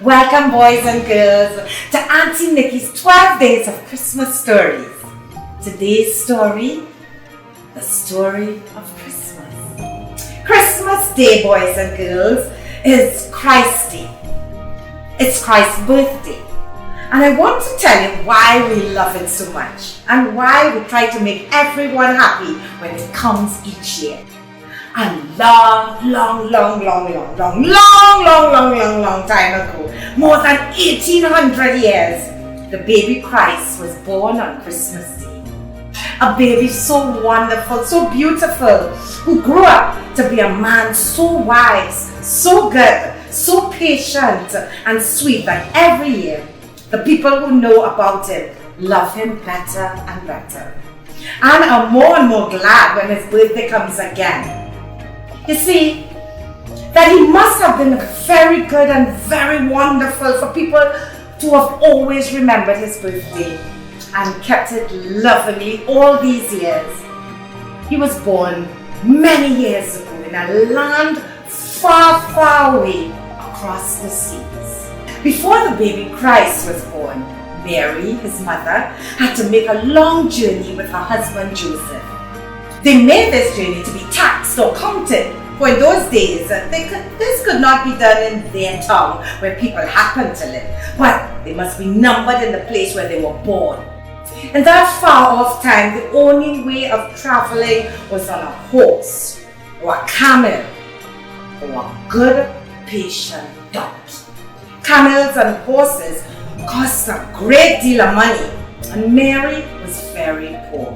Welcome, boys and girls, to Auntie Nikki's 12 Days of Christmas Stories. Today's story, the story of Christmas. Christmas Day, boys and girls, is Christ's Day. It's Christ's birthday. And I want to tell you why we love it so much and why we try to make everyone happy when it comes each year. And long time ago, more than 1800 years, the baby Christ was born on Christmas Day. A baby so wonderful, so beautiful, who grew up to be a man so wise, so good, so patient and sweet that every year, the people who know about him love him better and better, and are more and more glad when his birthday comes again. You see, that he must have been very good and very wonderful for people to have always remembered his birthday and kept it lovingly all these years. He was born many years ago in a land far away across the seas. Before the baby Christ was born, Mary, his mother, had to make a long journey with her husband Joseph. They made this journey to be taxed or counted, for in those days this could not be done in their town where people happened to live, but they must be numbered in the place where they were born. In that far off time, the only way of traveling was on a horse or a camel or a good patient donkey. Camels and horses cost a great deal of money, and Mary was very poor.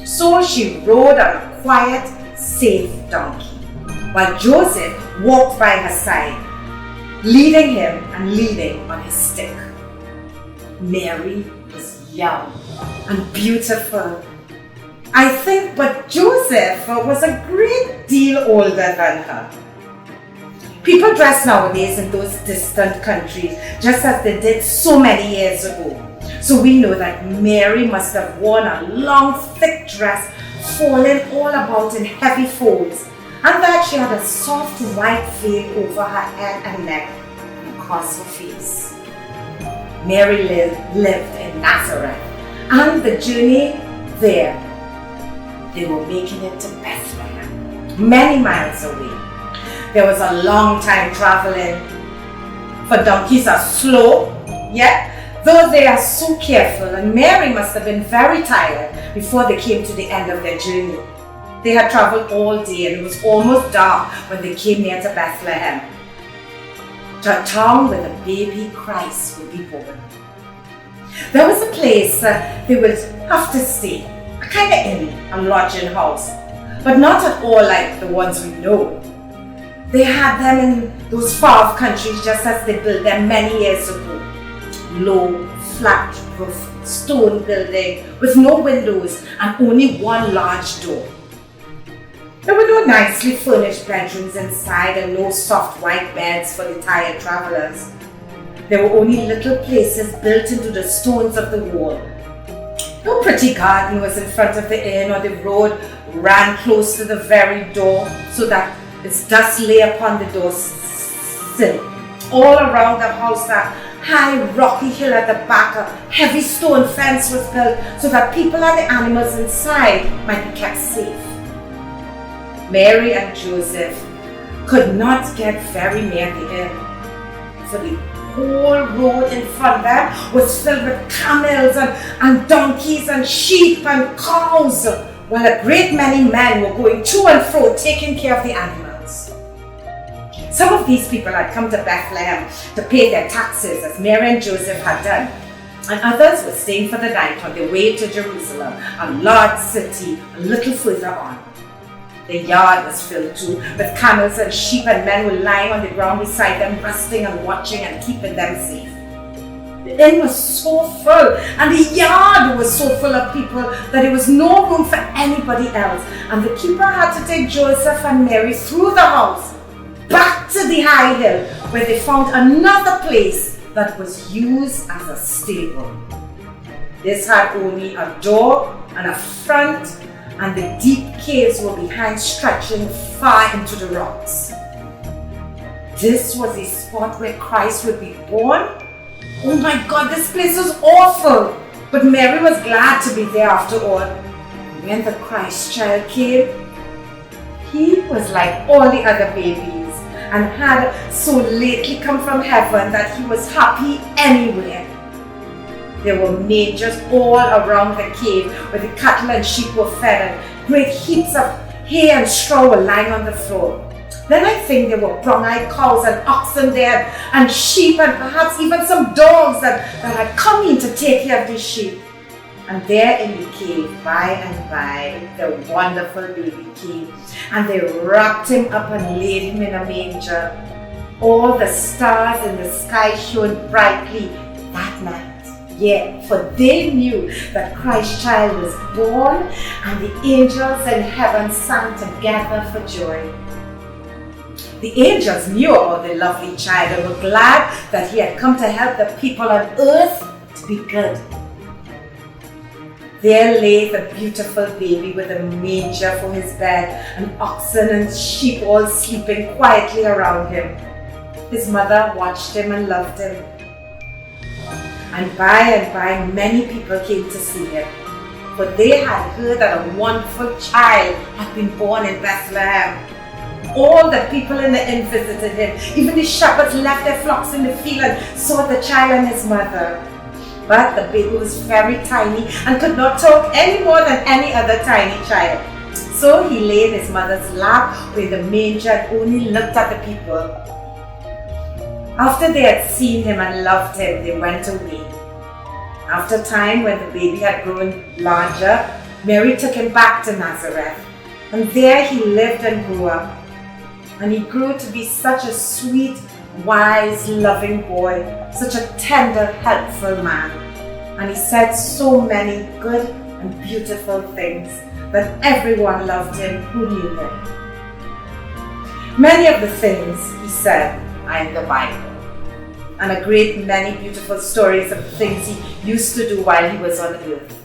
So she rode on a quiet, safe donkey, while Joseph walked by her side, leading him and leaning on his stick. Mary was young and beautiful, I think, but Joseph was a great deal older than her. People dress nowadays in those distant countries just as they did so many years ago. So we know that Mary must have worn a long, thick dress falling all about in heavy folds, and that she had a soft white veil over her head and neck and across her face. Mary lived in Nazareth, and the journey there, they were making it to Bethlehem, many miles away. There was a long time traveling, for donkeys are slow, yet though they are so careful, and Mary must have been very tired before they came to the end of their journey. They had traveled all day and it was almost dark when they came near to Bethlehem, to a town where the baby Christ would be born. There was a place they would have to stay, a kind of inn, a lodging house, but not at all like the ones we know. They had them in those far-off countries just as they built them many years ago. Low, flat roof, stone building with no windows and only one large door. There were no nicely furnished bedrooms inside and no soft white beds for the tired travelers. There were only little places built into the stones of the wall. No pretty garden was in front of the inn, or the road ran close to the very door so that its dust lay upon the door sill. All around the house, a high rocky hill at the back, a heavy stone fence was built so that people and the animals inside might be kept safe. Mary and Joseph could not get very near the inn, for the whole road in front of them was filled with camels and donkeys and sheep and cows, while a great many men were going to and fro taking care of the animals. Some of these people had come to Bethlehem to pay their taxes, as Mary and Joseph had done, and others were staying for the night on their way to Jerusalem, a large city a little further on. The yard was filled too with camels and sheep, and men were lying on the ground beside them, resting and watching and keeping them safe. The inn was so full and the yard was so full of people that there was no room for anybody else, and the keeper had to take Joseph and Mary through the house back to the high hill, where they found another place that was used as a stable. This had only a door and a front, and the deep caves were behind, stretching far into the rocks. this was a spot where Christ would be born? Oh my God, this place was awful. But Mary was glad to be there after all. When the Christ child came, he was like all the other babies and had so lately come from heaven that he was happy anywhere. There were mangers all around the cave where the cattle and sheep were fed, and great heaps of hay and straw were lying on the floor. Then I think there were brown-eyed cows and oxen there, and sheep, and perhaps even some dogs that had come in to take care of these sheep. And there in the cave, by and by, the wonderful baby came, and they wrapped him up and laid him in a manger. All the stars in the sky shone brightly that night. Yeah, for they knew that Christ's child was born, and the angels in heaven sang together for joy. The angels knew about the lovely child and were glad that he had come to help the people on earth to be good. There lay the beautiful baby with a manger for his bed, and oxen and sheep all sleeping quietly around him. His mother watched him and loved him. And by many people came to see him, for they had heard that a wonderful child had been born in Bethlehem. All the people in the inn visited him. Even the shepherds left their flocks in the field and saw the child and his mother. But the baby was very tiny and could not talk any more than any other tiny child. So he lay in his mother's lap with the manger and only looked at the people. After they had seen him and loved him, they went away. After a time, when the baby had grown larger, Mary took him back to Nazareth. And there he lived and grew up. And he grew to be such a sweet, wise, loving boy, such a tender, helpful man. And he said so many good and beautiful things that everyone loved him who knew him. Many of the things he said are in the Bible, and a great many beautiful stories of the things he used to do while he was on earth.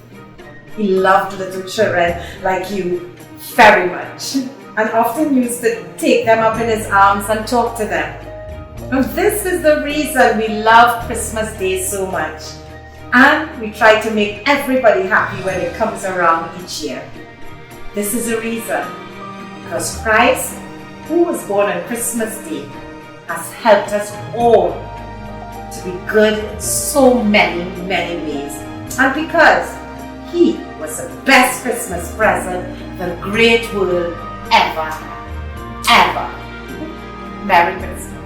He loved little children like you very much, and often used to take them up in his arms and talk to them. And this is the reason we love Christmas Day so much. And we try to make everybody happy when it comes around each year. This is the reason, because Christ, who was born on Christmas Day, has helped us all to be good in so many, many ways. And because he was the best Christmas present the great world ever had. Merry Christmas.